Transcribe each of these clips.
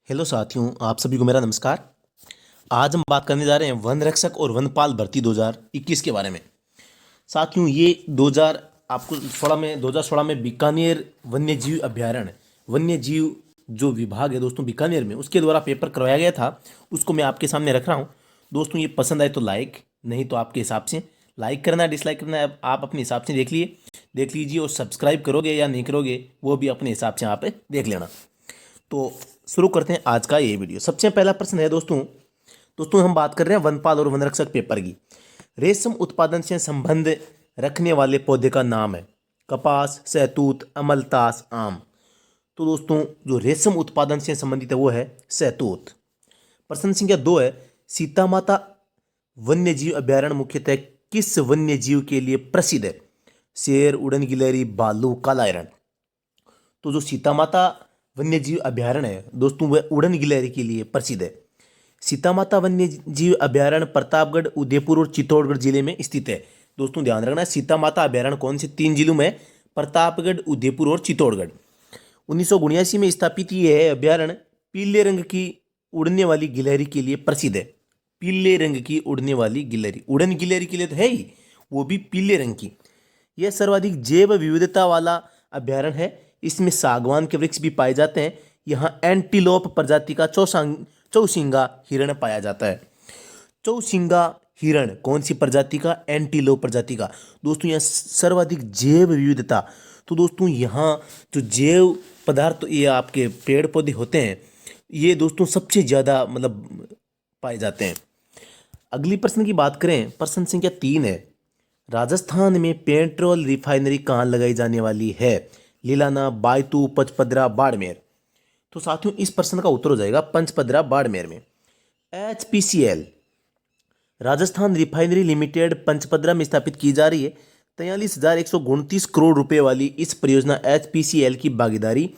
Hello साथियों, आप सभी को मेरा नमस्कार। आज हम बात करने जा रहे हैं वन रक्षक और वनपाल भर्ती 2021 के बारे में। साथियों, ये 2000 आपको 2016 में बीकानेर वन्यजीव अभ्यारण्य वन्यजीव जो विभाग है दोस्तों बीकानेर में, उसके द्वारा पेपर करवाया गया था। उसको मैं आपके सामने रख रहा हूँ। दोस्तों, ये पसंद आए तो लाइक, नहीं तो आपके हिसाब से लाइक करना है, डिसलाइक करना है, आप अपने हिसाब से देख लीजिए। और सब्सक्राइब करोगे या नहीं करोगे वो भी अपने हिसाब से आप देख लेना। तो शुरू करते हैं आज का ये वीडियो। सबसे पहला प्रश्न है दोस्तों दोस्तों हम बात कर रहे हैं वनपाल और वनरक्षक पेपर की। रेशम उत्पादन से संबंध रखने वाले पौधे का नाम है कपास, सहतूत, अमलतास, आम। तो दोस्तों जो रेशम उत्पादन से संबंधित है वो है सहतूत। प्रश्न संख्या 2 है, सीता माता वन्यजीव अभ्यारण्य मुख्यतः किस वन्यजीव के लिए प्रसिद्ध है? शेर, उड़न गिलहरी, भालू, काला हिरण। तो जो सीता माता वन्यजीव अभ्यारण्य है दोस्तों वह उड़न गिलहरी के लिए प्रसिद्ध है। सीता माता वन्यजीव अभ्यारण्य प्रतापगढ़, उदयपुर और चित्तौड़गढ़ जिले में स्थित है। दोस्तों ध्यान रखना, सीता माता अभ्यारण्य कौन से 3 जिलों में? प्रतापगढ़, उदयपुर और चित्तौड़गढ़। 1979 में स्थापित यह अभ्यारण्य पीले रंग की उड़ने वाली गिलहरी के लिए प्रसिद्ध है। पीले रंग की उड़ने वाली गिलहरी, उड़न गिलहरी के लिए तो है ही, वो भी पीले रंग की। यह सर्वाधिक जैव विविधता वाला अभ्यारण्य है। इसमें सागवान के वृक्ष भी पाए जाते हैं। यहाँ एंटीलोप प्रजाति का चौसिंगा हिरण पाया जाता है। चौसिंगा हिरण कौन सी प्रजाति का? एंटीलोप प्रजाति का। दोस्तों यहाँ सर्वाधिक जैव विविधता। तो दोस्तों यहाँ जो जैव पदार्थ ये आपके पेड़ पौधे होते हैं ये दोस्तों सबसे ज़्यादा पाए जाते हैं। अगली प्रश्न की बात करें, प्रश्न संख्या 3 है, राजस्थान में पेट्रोल रिफाइनरी कहाँ लगाई जाने वाली है? लीलाना, बायतू, पचपदरा, बाड़मेर। तो साथियों इस प्रश्न का उत्तर हो जाएगा पंचपदरा बाड़मेर में। HPCL Rajasthan refinery limited Pachpadra में स्थापित की जा रही है। 43,129 करोड़ रुपए वाली इस परियोजना एचपीसीएल की भागीदारी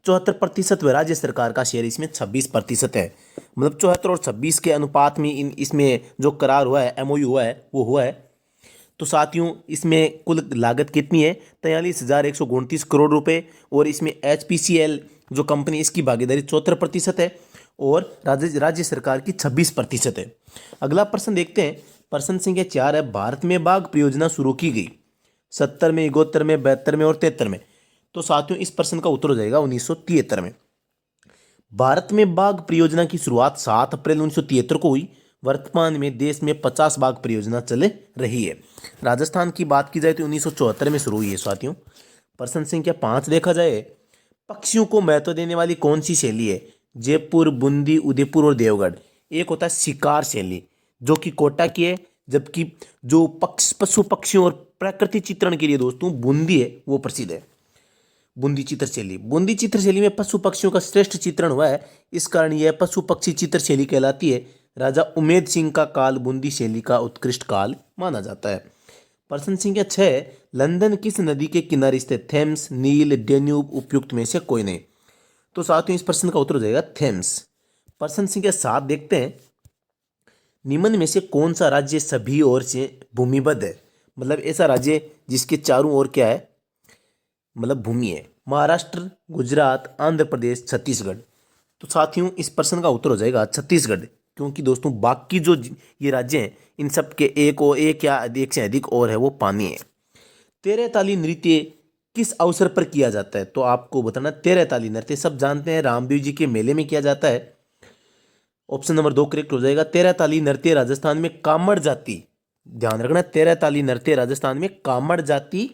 74% व राज्य सरकार का शेयर इसमें 26% है। 74 और 26 के अनुपात में इसमें जो करार हुआ है, एमओयू हुआ है, वो हुआ है। तो साथियों इसमें कुल लागत कितनी है? 43,129 करोड़ रुपए। और इसमें एचपीसीएल जो कंपनी इसकी भागीदारी 74% है और राज्य सरकार की 26% है। अगला प्रश्न देखते हैं, प्रश्न संख्या 4 है, भारत में बाघ परियोजना शुरू की गई 70 में, 71 में, 72 में और 73 में। तो साथियों इस प्रश्न का उत्तर हो जाएगा 1973 में। भारत में बाघ परियोजना की शुरुआत 7 अप्रैल 1973 को हुई। वर्तमान में देश में 50 बाघ परियोजना चल रही है। राजस्थान की बात की जाए तो 1974 में शुरू हुई है साथियों। प्रश्न संख्या 5 देखा जाए, पक्षियों को महत्व देने वाली कौन सी शैली है? जयपुर, बूंदी, उदयपुर और देवगढ़। एक होता है शिकार शैली जो कि कोटा की है, जबकि जो पशु पक्षियों और प्रकृति चित्रण के लिए दोस्तों बूंदी है वो प्रसिद्ध है। बूंदी चित्र शैली में पशु पक्षियों का श्रेष्ठ चित्रण हुआ है। इस कारण यह पशु पक्षी चित्र शैली कहलाती है। राजा उमेद सिंह का काल बूंदी शैली का उत्कृष्ट काल माना जाता है। प्रश्न संख्या 6, लंदन किस नदी के किनारे स्थित? थेम्स, नील, डेन्यूब, उपयुक्त में से कोई नहीं। तो साथियों इस प्रश्न का उत्तर हो जाएगा थेम्स। प्रश्न संख्या 7 देखते हैं, निम्न में से कौन सा राज्य सभी ओर से भूमिबद्ध है? ऐसा राज्य जिसके चारों ओर क्या है, भूमि है। महाराष्ट्र, गुजरात, आंध्र प्रदेश, छत्तीसगढ़। तो साथियों इस प्रश्न का उत्तर हो जाएगा छत्तीसगढ़, क्योंकि दोस्तों बाकी जो ये राज्य हैं इन सब के एक या एक से अधिक और है वो पानी है। तेरह ताली नृत्य किस अवसर पर किया जाता है? तो आपको बताना, तेरह ताली नृत्य सब जानते हैं रामदेव जी के मेले में किया जाता है। ऑप्शन नंबर 2 करेक्ट हो जाएगा। तेरह ताली नृत्य राजस्थान में कामड़ जाति, ध्यान रखना, तेरह ताली नृत्य राजस्थान में कामड़ जाति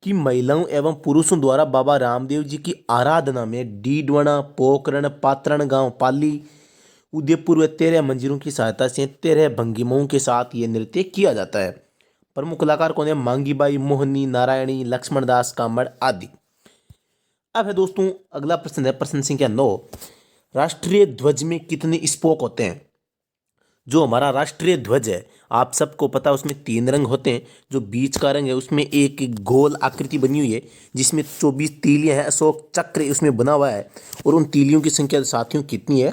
की महिलाओं एवं पुरुषों द्वारा बाबा रामदेव जी की आराधना में डीडवना, पोकरण, पात्रण गांव, पाली, उदयपुर व 13 मंजिलों की सहायता से 13 भंगिमाओं के साथ ये नृत्य किया जाता है। प्रमुख कलाकार कौन है? मांगीबाई, मोहनी, नारायणी, लक्ष्मणदास, कामड़ आदि। अब है दोस्तों अगला प्रश्न है, प्रश्न संख्या 9, राष्ट्रीय ध्वज में कितने स्पोक होते हैं? जो हमारा राष्ट्रीय ध्वज है आप सबको पता है उसमें 3 रंग होते हैं। जो बीच का रंग है उसमें एक गोल आकृति बनी हुई है जिसमें 24 तीलियां हैं, अशोक चक्र उसमें बना हुआ है। और उन तीलियों की संख्या साथियों कितनी है?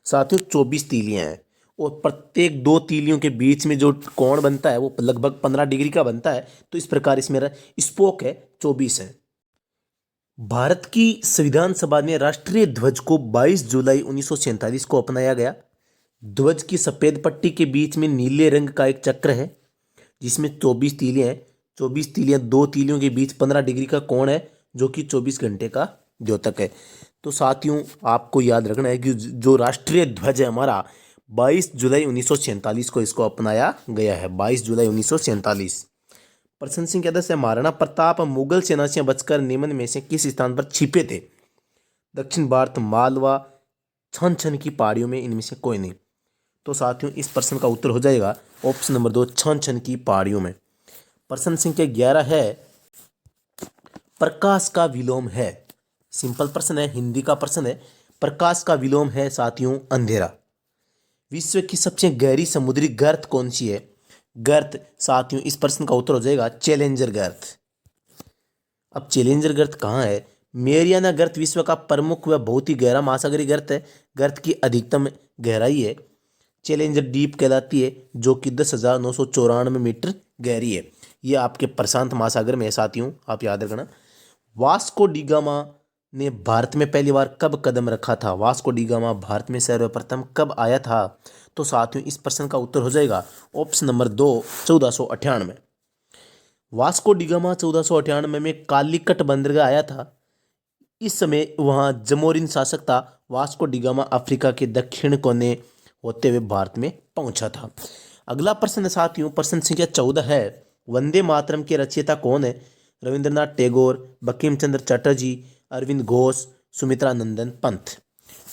साथियों 24 तीलियां हैं। और प्रत्येक 2 तीलियों के बीच में जो कोण बनता है वो लगभग 15 डिग्री का बनता है। तो इस प्रकार इसमें स्पोक है 24 है। भारत की संविधान सभा ने राष्ट्रीय ध्वज को 22 जुलाई 1947 को अपनाया गया। ध्वज की सफेद पट्टी के बीच में नीले रंग का एक चक्र है जिसमें 24 तीलियां हैं। 24 तीलियां, दो तीलियों के बीच 15 डिग्री का कोण है जो कि 24 घंटे का द्योतक है। तो साथियों, आपको याद रखना है कि जो राष्ट्रीय ध्वज है हमारा 22 जुलाई 1947 को इसको अपनाया गया है। 22 जुलाई 1947। प्रश्न संख्या 10 है, महाराणा प्रताप मुगल सेना से बचकर निम्न में से किस स्थान पर छिपे थे? दक्षिण भारत, मालवा, छन छन की पहाड़ियों में इनमें से कोई नहीं। तो साथियों, इस प्रश्न का उत्तर हो जाएगा ऑप्शन नंबर 2, छन छन की पहाड़ियों में। प्रश्न संख्या 11 है, प्रकाश का विलोम है। सिंपल प्रश्न है, हिंदी का प्रश्न है। प्रकाश का विलोम है साथियों अंधेरा। विश्व की सबसे गहरी समुद्री गर्त कौन सी है? गर्त साथियों, इस प्रश्न का उत्तर हो जाएगा चैलेंजर गर्त। अब चैलेंजर गर्त कहाँ है? मेरियाना गर्त विश्व का प्रमुख व बहुत ही गहरा महासागरीय गर्त है। गर्त की अधिकतम गहराई है चैलेंजर डीप कहलाती है, जो कि 10,994 मीटर गहरी है। ये आपके प्रशांत महासागर में है साथियों, आप याद रखना। वास्को डी गामा ने भारत में पहली बार कब कदम रखा था? वास्को डी गामा भारत में सर्वप्रथम कब आया था? तो साथियों, इस प्रश्न का उत्तर हो जाएगा option number 2, 1498। Vasco D gamma 1498 में कालीकट बंदरगाह आया था। इस समय वहाँ जमोरिन शासक था। वास्को डी गामा अफ्रीका के दक्षिण कोने होते हुए भारत में पहुंचा था। अगला प्रश्न है साथियों, प्रश्न संख्या 14 है, वंदे मातरम के रचयिता कौन है? रविंद्रनाथ टैगोर, बंकिम चंद्र चटर्जी, अरविंद घोष, सुमित्रा नंदन पंत।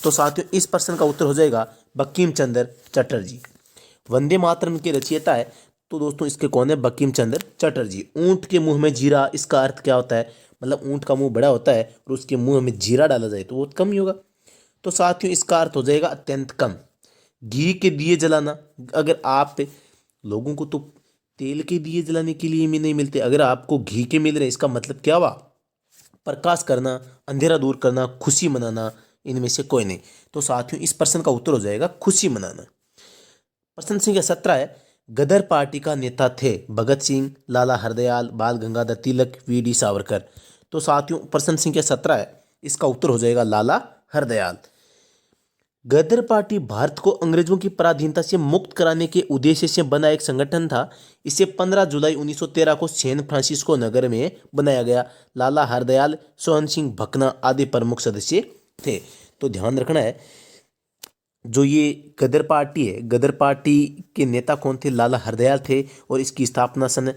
तो साथियों, इस प्रश्न का उत्तर हो जाएगा बंकिम चंद्र चटर्जी। वंदे मातरम के रचयिता है तो दोस्तों इसके कौन है? बंकिम चंद्र चटर्जी। ऊंट के मुंह में जीरा, इसका अर्थ क्या होता है? मतलब ऊंट का मुंह बड़ा होता है और उसके मुंह में जीरा डाला जाए तो वो कम ही होगा। तो साथियों, इसका अर्थ हो जाएगा अत्यंत कम। घी के दिए जलाना, अगर आप लोगों को तो तेल के दिए जलाने के लिए भी नहीं मिलते, अगर आपको घी के मिल रहे, इसका मतलब क्या हुआ? प्रकाश करना, अंधेरा दूर करना, खुशी मनाना, इनमें से कोई नहीं। तो साथियों, इस प्रश्न का उत्तर हो जाएगा खुशी मनाना। प्रश्न संख्या 17 है, गदर पार्टी का नेता थे भगत सिंह, लाला हरदयाल, बाल गंगाधर तिलक, वीडी सावरकर। तो साथियों, प्रश्न संख्या 17 है, इसका उत्तर हो जाएगा लाला हरदयाल। गदर पार्टी भारत को अंग्रेजों की पराधीनता से मुक्त कराने के उद्देश्य से बना एक संगठन था। इसे 15 जुलाई 1913 को सैन फ्रांसिस्को नगर में बनाया गया। लाला हरदयाल, सोहन सिंह भकना आदि प्रमुख सदस्य थे। तो ध्यान रखना है, जो ये गदर पार्टी है, गदर पार्टी के नेता कौन थे? लाला हरदयाल थे और इसकी स्थापना सन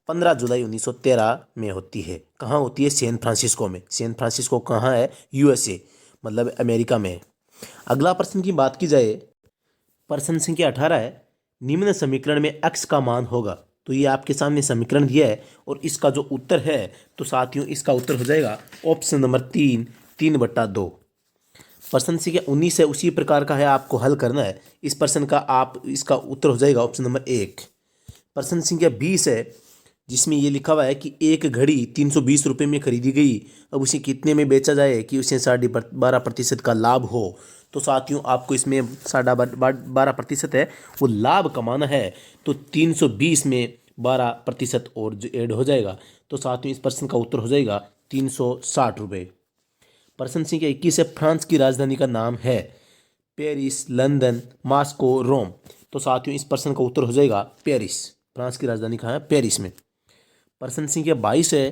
15 जुलाई 1913 में होती है। कहाँ होती है? सैन फ्रांसिस्को में। सैन फ्रांसिस्को कहाँ है? यूएसए, मतलब अमेरिका में है। अगला प्रश्न की बात की जाए, प्रश्न संख्या 18 है, निम्न समीकरण में x का मान होगा। तो ये आपके सामने समीकरण दिया है और इसका जो उत्तर है, तो साथियों इसका उत्तर हो जाएगा ऑप्शन नंबर 3, 3/2। प्रश्न संख्या 19 है, उसी प्रकार का है, आपको हल करना है इस प्रश्न का। आप इसका उत्तर हो जाएगा ऑप्शन नंबर 1। प्रश्न संख्या 20 है, जिसमें ये लिखा हुआ है कि एक घड़ी 320 रुपये में खरीदी गई, अब उसे कितने में बेचा जाए कि उसे 12.5% का लाभ हो। तो साथियों, आपको इसमें 12.5% है वो लाभ कमाना है, तो 320 में 12% और जो ऐड हो जाएगा। तो साथियों, इस प्रश्न का उत्तर हो जाएगा 360 रुपये। प्रश्न संख्या 21 है, फ्रांस की राजधानी का नाम है पेरिस, लंदन, मॉस्को, रोम। तो साथियों, इस प्रश्न का उत्तर हो जाएगा पेरिस। फ्रांस की राजधानी कहाँ है? पेरिस में। प्रश्न संख्या 22 है,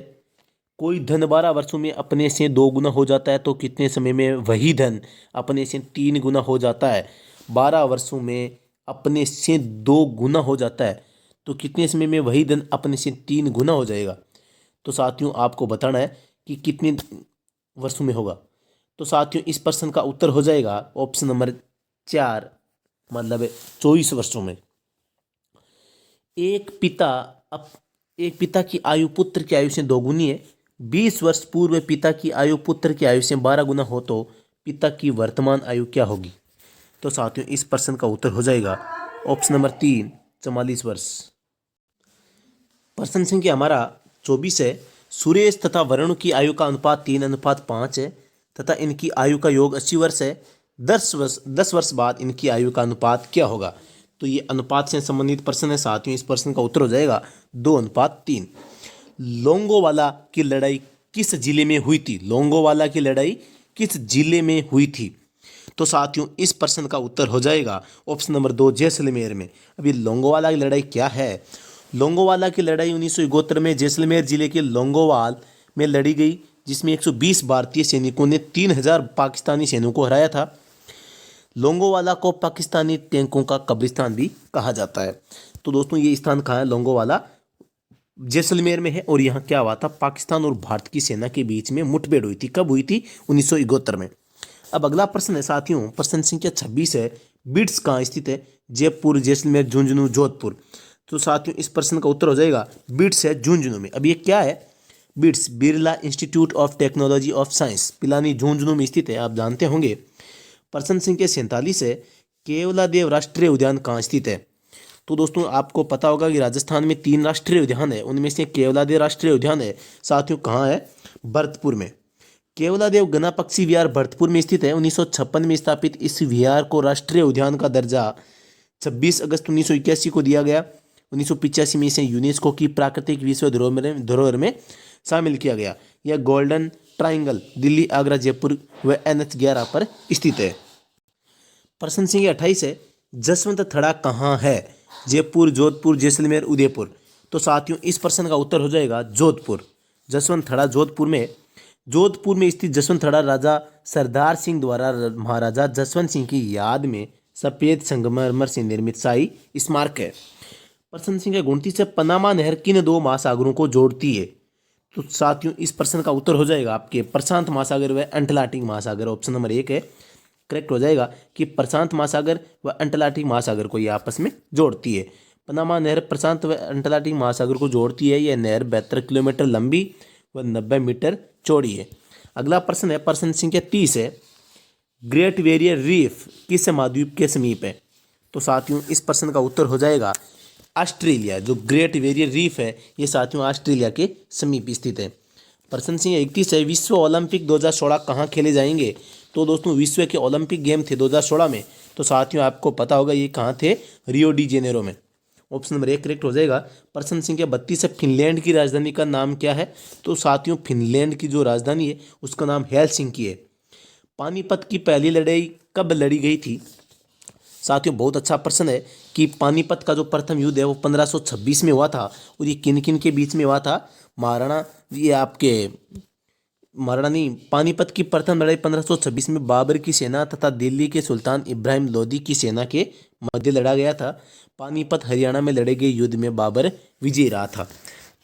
कोई धन 12 वर्षों में अपने से 2 गुना हो जाता है तो कितने समय में वही धन अपने से 3 गुना हो जाता है? 12 वर्षों में अपने से 2 गुना हो जाता है तो कितने समय में वही धन अपने से 3 गुना हो जाएगा? तो साथियों, आपको बताना है कि कितने वर्षों में होगा। तो साथियों, इस प्रश्न का उत्तर हो जाएगा ऑप्शन नंबर 4, मतलब 24 वर्षों में। एक पिता की आयु पुत्र की आयु से 2 गुनी है। 20 वर्ष पूर्व पिता की आयु पुत्र की आयु से 12 गुना हो तो पिता की वर्तमान आयु क्या होगी? तो साथियों, इस प्रश्न का उत्तर हो जाएगा ऑप्शन नंबर 3, 44 वर्ष। प्रश्न संख्या हमारा 24 है, सुरेश तथा वरुण की आयु का अनुपात 3:5 है तथा इनकी आयु का योग 80 वर्ष है। 10 वर्ष बाद इनकी आयु का अनुपात क्या होगा? तो ये अनुपात से संबंधित प्रश्न है साथियों। इस प्रश्न का उत्तर हो जाएगा 2:3। लोंगोवाला की लड़ाई किस जिले में हुई थी? लोंगोवाला की लड़ाई किस जिले में हुई थी? तो साथियों इस प्रश्न का उत्तर हो जाएगा ऑप्शन नंबर 2, जैसलमेर में। अभी लोंगोवाला की लड़ाई क्या है? लोंगोवाला की लड़ाई 1971 में जैसलमेर जिले के लोंगोवाल में लड़ी गई, जिसमें 120 भारतीय सैनिकों ने 3000 पाकिस्तानी सैनिकों को हराया था। लोंगोवाला को पाकिस्तानी टैंकों का कब्रिस्तान भी कहा जाता है। तो दोस्तों ये स्थान कहाँ है? लोंगोवाला जैसलमेर में है। और यहाँ क्या हुआ था? पाकिस्तान और भारत की सेना के बीच में मुठभेड़ हुई थी। कब हुई थी? 1971 में। अब अगला प्रश्न है साथियों, प्रश्न संख्या 26 है, बिट्स कहाँ स्थित है? जयपुर, जैसलमेर, झुंझुनू, जोधपुर। तो साथियों इस प्रश्न का उत्तर हो जाएगा बिट्स है झुंझुनू में। अब ये क्या है? Bits Birla institute of technology of science, Pilani, Jhunjhunu में स्थित है, आप जानते होंगे। प्रश्न संख्या 47 है, केवलादेव राष्ट्रीय उद्यान कहाँ स्थित है? तो दोस्तों आपको पता होगा कि राजस्थान में 3 राष्ट्रीय उद्यान है, उनमें से केवलादेव राष्ट्रीय उद्यान है साथियों कहाँ है? भरतपुर में। केवलादेव गना पक्षी विहार भरतपुर में स्थित है। 1956 में स्थापित इस विहार को राष्ट्रीय उद्यान का दर्जा 26 अगस्त 1981 को दिया गया। 1985 में इसे यूनेस्को की प्राकृतिक विश्व धरोहर में शामिल किया गया। यह गोल्डन ट्राइंगल दिल्ली, आगरा, जयपुर व NH 11 पर स्थित है। प्रश्न संख्या 28 है, जसवंत थड़ा कहाँ है? जयपुर, जोधपुर, जैसलमेर, उदयपुर। तो साथियों इस प्रश्न का उत्तर हो जाएगा जोधपुर। जसवंत थड़ा जोधपुर में। जोधपुर में स्थित जसवंत थड़ा राजा सरदार सिंह द्वारा महाराजा जसवंत सिंह की याद में सफेद संगमरमर से निर्मित शाही स्मारक है। प्रश्न संख्या 29 है, पनामा नहर किन 2 महासागरों को जोड़ती है? तो साथियों इस प्रश्न का उत्तर हो जाएगा आपके प्रशांत महासागर व अटलांटिक महासागर। ऑप्शन नंबर 1 है करेक्ट हो जाएगा कि प्रशांत महासागर व अटलांटिक महासागर को ये आपस में जोड़ती है। पनामा नहर प्रशांत व अटलांटिक महासागर को जोड़ती है। यह नहर 72 किलोमीटर लंबी व 90 मीटर चौड़ी है। अगला प्रश्न है, प्रश्न संख्या 30 है, ग्रेट बैरियर रीफ किस महाद्वीप के समीप है? तो साथियों इस प्रश्न का उत्तर हो जाएगा ऑस्ट्रेलिया। जो ग्रेट बैरियर रीफ है ये साथियों ऑस्ट्रेलिया के समीप स्थित है। प्रश्न संख्या 31 है, विश्व ओलंपिक 2016 कहाँ खेले जाएंगे? तो दोस्तों विश्व के ओलंपिक गेम थे 2016 में, तो साथियों आपको पता होगा ये कहाँ थे? रियो डी जेनेरो में। ऑप्शन नंबर 1 करेक्ट हो जाएगा। प्रश्न संख्या 32 है, फिनलैंड की राजधानी का नाम क्या है? तो साथियों फिनलैंड की जो राजधानी है उसका नाम हेलसिंकी है। पानीपत की पहली लड़ाई कब लड़ी गई थी? साथियों बहुत अच्छा प्रश्न है कि पानीपत का जो प्रथम युद्ध है वो 1526 में हुआ था। और ये किन किन के बीच में हुआ था? पानीपत की प्रथम लड़ाई 1526 में बाबर की सेना तथा दिल्ली के सुल्तान इब्राहिम लोदी की सेना के मध्य लड़ा गया था। पानीपत हरियाणा में लड़े गए युद्ध में बाबर विजयी रहा था।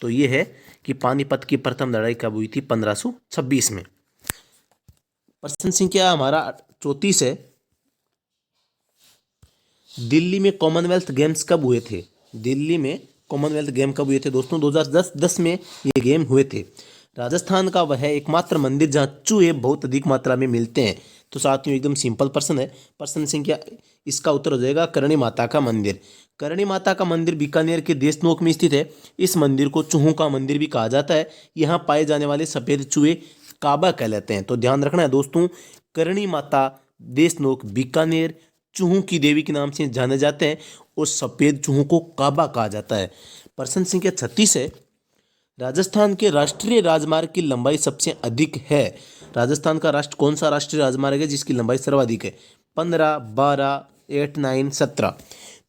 तो ये है कि पानीपत की प्रथम लड़ाई कब हुई थी? 1526 में। प्रश्न संख्या हमारा 34 है, दिल्ली में कॉमनवेल्थ गेम्स कब हुए थे? दिल्ली में कॉमनवेल्थ गेम कब हुए थे दोस्तों? 2010 में ये गेम हुए थे। राजस्थान का वह एकमात्र मंदिर जहाँ चूहे बहुत अधिक मात्रा में मिलते हैं। तो साथियों एकदम सिंपल प्रश्न है। प्रश्न संख्या इसका उत्तर हो जाएगा करणी माता का मंदिर। करणी माता का मंदिर बीकानेर के देशनोक में स्थित है। इस मंदिर को चूहों का मंदिर भी कहा जाता है। यहाँ पाए जाने वाले सफ़ेद चूहे काबा कहलाते हैं। तो ध्यान रखना है दोस्तों, करणी माता देशनोक बीकानेर चूहों की देवी के नाम से जाने जाते हैं और सफ़ेद चूहों को काबा कहा जाता है। प्रश्न संख्या 36 है, राजस्थान के राष्ट्रीय राजमार्ग की लंबाई सबसे अधिक है? राजस्थान का कौन सा राष्ट्रीय राजमार्ग है जिसकी लंबाई सर्वाधिक है? 15, 12, 8, 9, 17।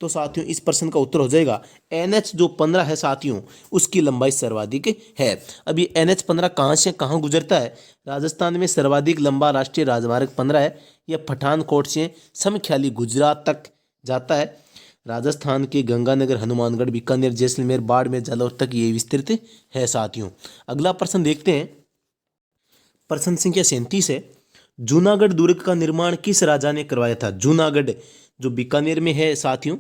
तो साथियों इस प्रश्न का उत्तर हो जाएगा NH जो 15 है साथियों उसकी लंबाई सर्वाधिक है। अब ये NH 15 कहाँ से कहाँ गुजरता है? राजस्थान में सर्वाधिक लंबा राष्ट्रीय राजमार्ग 15 है। यह पठानकोट से समख्याली गुजरात तक जाता है। राजस्थान के गंगानगर, हनुमानगढ़, बीकानेर, जैसलमेर, बाड़मेर, जालौर तक ये विस्तृत है साथियों। अगला प्रश्न देखते हैं। प्रश्न संख्या 37 है, जूनागढ़ दुर्ग का निर्माण किस राजा ने करवाया था? जूनागढ़ जो बीकानेर में है साथियों,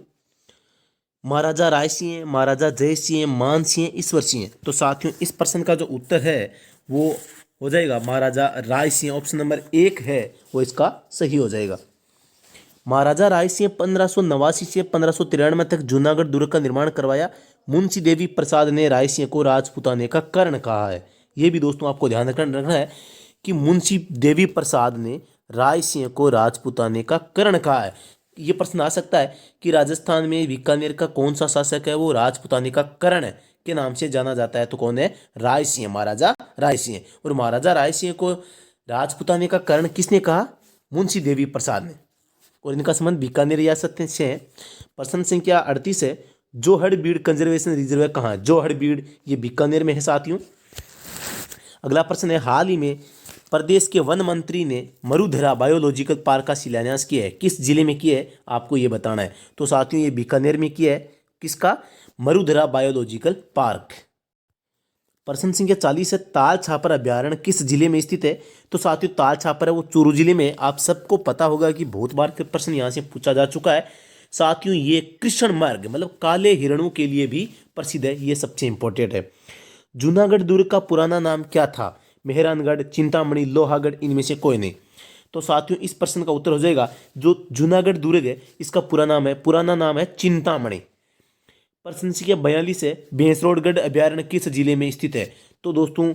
महाराजा राय सिंह, महाराजा जय सिंह, मान सिंह, ईश्वर सिंह। तो साथियों इस प्रश्न का जो उत्तर है वो हो जाएगा महाराजा राय सिंह। ऑप्शन नंबर 1 है वो इसका सही हो जाएगा। महाराजा राय सिंह 1589 से 1593 तक जूनागढ़ दुर्ग का निर्माण करवाया। मुंशी देवी प्रसाद ने राय सिंह को राजपूताने का कर्ण कहा है। ये भी दोस्तों आपको ध्यान रखना है कि मुंशी देवी प्रसाद ने राय सिंह को राजपूताने का कर्ण कहा है। ये प्रश्न आ सकता है कि राजस्थान में बीकानेर का कौन सा शासक है वो राजपूताने का कर्ण के नाम से जाना जाता है। तो कौन है? राय सिंह, महाराजा राय सिंह। और महाराजा राय सिंह को राजपुताने का करण किसने कहा? मुंशी देवी प्रसाद ने। और इनका संबंध बीकानेर रियासत से है। प्रश्न संख्या 38 है, जोहड़बीड़ कंजर्वेशन रिजर्व कहाँ है? जोहड़बीड़ ये बीकानेर में है साथियों। अगला प्रश्न है, हाल ही में प्रदेश के वन मंत्री ने मरुधरा बायोलॉजिकल पार्क का शिलान्यास किया है, किस जिले में किया है? आपको ये बताना है। तो साथियों ये बीकानेर में किया है। किसका? Marudhara biological park. प्रश्न संख्या 40 है, ताल छापर अभ्यारण्य किस जिले में स्थित है? तो साथियों ताल छापर है वो चूरू जिले में। आप सबको पता होगा कि बहुत बार प्रश्न यहाँ से पूछा जा चुका है। साथियों ये कृष्ण मार्ग मतलब काले हिरणों के लिए भी प्रसिद्ध है, ये सबसे इंपॉर्टेंट है। जूनागढ़ दुर्ग का पुराना नाम क्या था? मेहरानगढ़, चिंतामणि, लोहागढ़, इनमें से कोई नहीं। तो साथियों इस प्रश्न का उत्तर हो जाएगा जो जूनागढ़ दुर्ग है इसका पुराना नाम है चिंतामणि। प्रश्न संख्या 42 है, भैंसरोडगढ़ अभ्यारण्य किस जिले में स्थित है? तो दोस्तों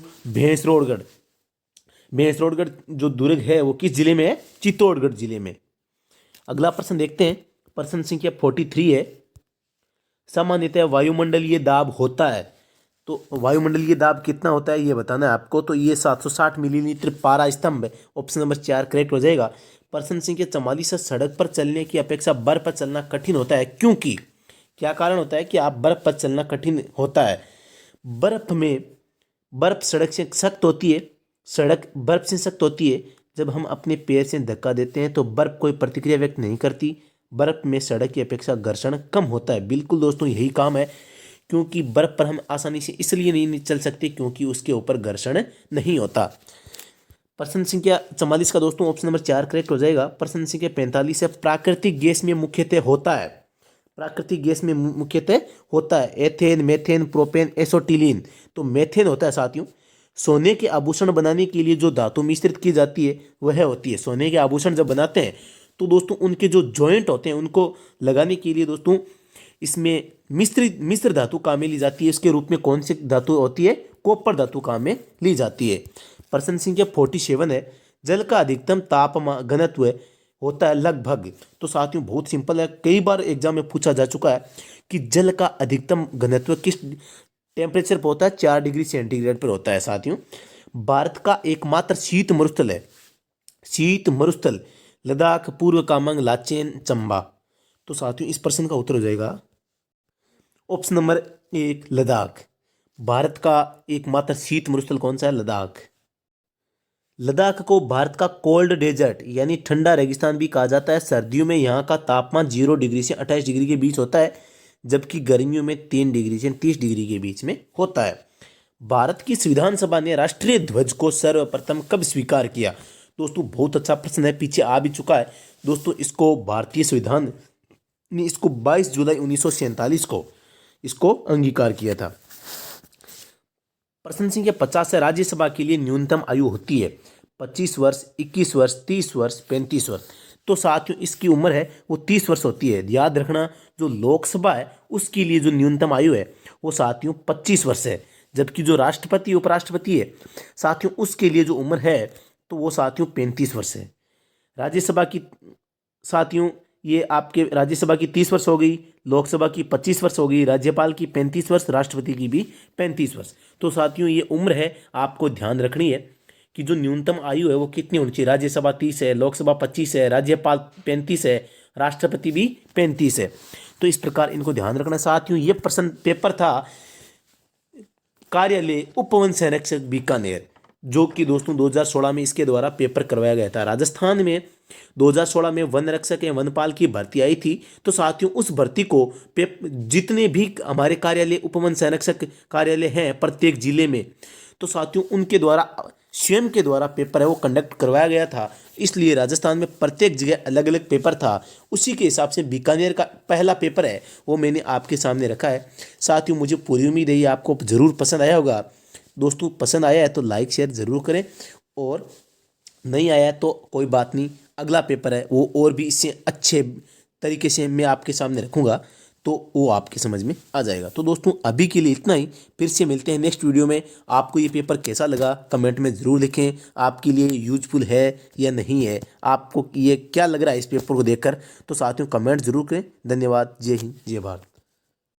भैंसरोडगढ़ जो दुर्ग है वो किस जिले में है? चित्तौड़गढ़ जिले में। अगला प्रश्न देखते हैं। प्रश्न संख्या 43 है, सामान्यतः वायुमंडलीय दाब होता है। तो वायुमंडलीय दाब कितना होता है ये बताना है आपको। तो ये 760 मिलीमीटर पारा स्तंभ है। ऑप्शन नंबर 4 करेक्ट हो जाएगा। प्रश्न संख्या 44 है, सड़क पर चलने की अपेक्षा बर्फ पर चलना कठिन होता है, क्योंकि? क्या कारण होता है कि आप बर्फ पर चलना कठिन होता है? बर्फ सड़क से सख्त होती है। सड़क बर्फ से सख्त होती है। जब हम अपने पैर से धक्का देते हैं तो बर्फ कोई प्रतिक्रिया व्यक्त नहीं करती। बर्फ में सड़क की अपेक्षा घर्षण कम होता है। बिल्कुल दोस्तों यही काम है, क्योंकि बर्फ पर हम आसानी से इसलिए नहीं चल सकते क्योंकि उसके ऊपर घर्षण नहीं होता। प्रश्न संख्या 44 का दोस्तों ऑप्शन नंबर 4 करेक्ट हो जाएगा। प्रश्न संख्या 45 है, प्राकृतिक गैस में मुख्यतः होता है एथेन, मेथेन, प्रोपेन, एसोटिलीन। तो मेथेन होता है साथियों। सोने के आभूषण बनाने के लिए जो धातु मिश्रित की जाती है वह होती है, सोने के आभूषण जब बनाते हैं तो दोस्तों उनके जो जॉइंट होते हैं उनको लगाने के लिए दोस्तों इसमें मिश्र धातु काम में ली जाती है। इसके रूप में कौन सी धातु होती है? कॉपर धातु काम में ली जाती है। प्रश्न संख्या 47 है, जल का अधिकतम तापमान घनत्व होता है लगभग। तो साथियों बहुत सिंपल है, कई बार एग्जाम में पूछा जा चुका है कि जल का अधिकतम घनत्व किस टेम्परेचर पर होता है? 4 डिग्री सेंटीग्रेड पर होता है साथियों। भारत का एकमात्र शीत मरुस्थल लद्दाख, पूर्व कामंग, लाचेन, चंबा। तो साथियों इस प्रश्न का उत्तर हो जाएगा ऑप्शन नंबर 1 लद्दाख। भारत का एकमात्र शीत मरुस्थल कौन सा है? लद्दाख। लद्दाख को भारत का कोल्ड डेजर्ट यानी ठंडा रेगिस्तान भी कहा जाता है। सर्दियों में यहाँ का तापमान 0 डिग्री से 28 डिग्री के बीच होता है, जबकि गर्मियों में 3 डिग्री से 30 डिग्री के बीच में होता है। भारत की संविधान सभा ने राष्ट्रीय ध्वज को सर्वप्रथम कब स्वीकार किया? दोस्तों बहुत अच्छा प्रश्न है, पीछे आ भी चुका है दोस्तों। इसको भारतीय संविधान ने इसको 22 जुलाई 1947 को इसको अंगीकार किया था। प्रश्न संख्या 50 है, राज्यसभा के लिए न्यूनतम आयु होती है 25 वर्ष, 21 वर्ष, 30 वर्ष, 35 वर्ष। तो साथियों इसकी उम्र है वो 30 वर्ष होती है। याद रखना जो लोकसभा है उसके लिए जो न्यूनतम आयु है वो साथियों 25 वर्ष है, जबकि जो राष्ट्रपति उपराष्ट्रपति है साथियों उसके लिए जो उम्र है तो वो साथियों 35 वर्ष है। राज्यसभा की साथियों ये आपके राज्यसभा की 30 वर्ष हो गई, लोकसभा की 25 वर्ष हो गई, राज्यपाल की 35 वर्ष, राष्ट्रपति की भी 35 वर्ष। तो साथियों ये उम्र है आपको ध्यान रखनी है कि जो न्यूनतम आयु है वो कितनी होनी चाहिए। राज्यसभा 30 है, लोकसभा 25 है, राज्यपाल 35 है, राष्ट्रपति भी 35 है। तो इस प्रकार इनको ध्यान रखना। साथियों ये प्रश्न पेपर था कार्यालय उपवन संरक्षक बीकानेर, जो कि दोस्तों 2016 में इसके द्वारा पेपर करवाया गया था। राजस्थान में 2016 में वन रक्षक एवं वनपाल की भर्ती आई थी। तो साथियों उस भर्ती को जितने भी हमारे कार्यालय उपवन संरक्षक कार्यालय हैं प्रत्येक जिले में, तो साथियों उनके द्वारा स्वयं के द्वारा पेपर है वो कंडक्ट करवाया गया था। इसलिए राजस्थान में प्रत्येक जगह अलग अलग पेपर था। उसी के हिसाब से बीकानेर का पहला पेपर है वो मैंने आपके सामने रखा है। साथियों मुझे पूरी उम्मीद है ये आपको ज़रूर पसंद आया होगा। दोस्तों पसंद आया है तो लाइक शेयर ज़रूर करें, और नहीं आया तो कोई बात नहीं, अगला पेपर है वो और भी इससे अच्छे तरीके से मैं आपके सामने रखूँगा तो वो आपके समझ में आ जाएगा। तो दोस्तों अभी के लिए इतना ही, फिर से मिलते हैं नेक्स्ट वीडियो में। आपको ये पेपर कैसा लगा कमेंट में ज़रूर लिखें, आपके लिए यूजफुल है या नहीं है, आपको ये क्या लग रहा है इस पेपर को देखकर। तो साथियों कमेंट ज़रूर करें। धन्यवाद। जय हिंद, जय भारत।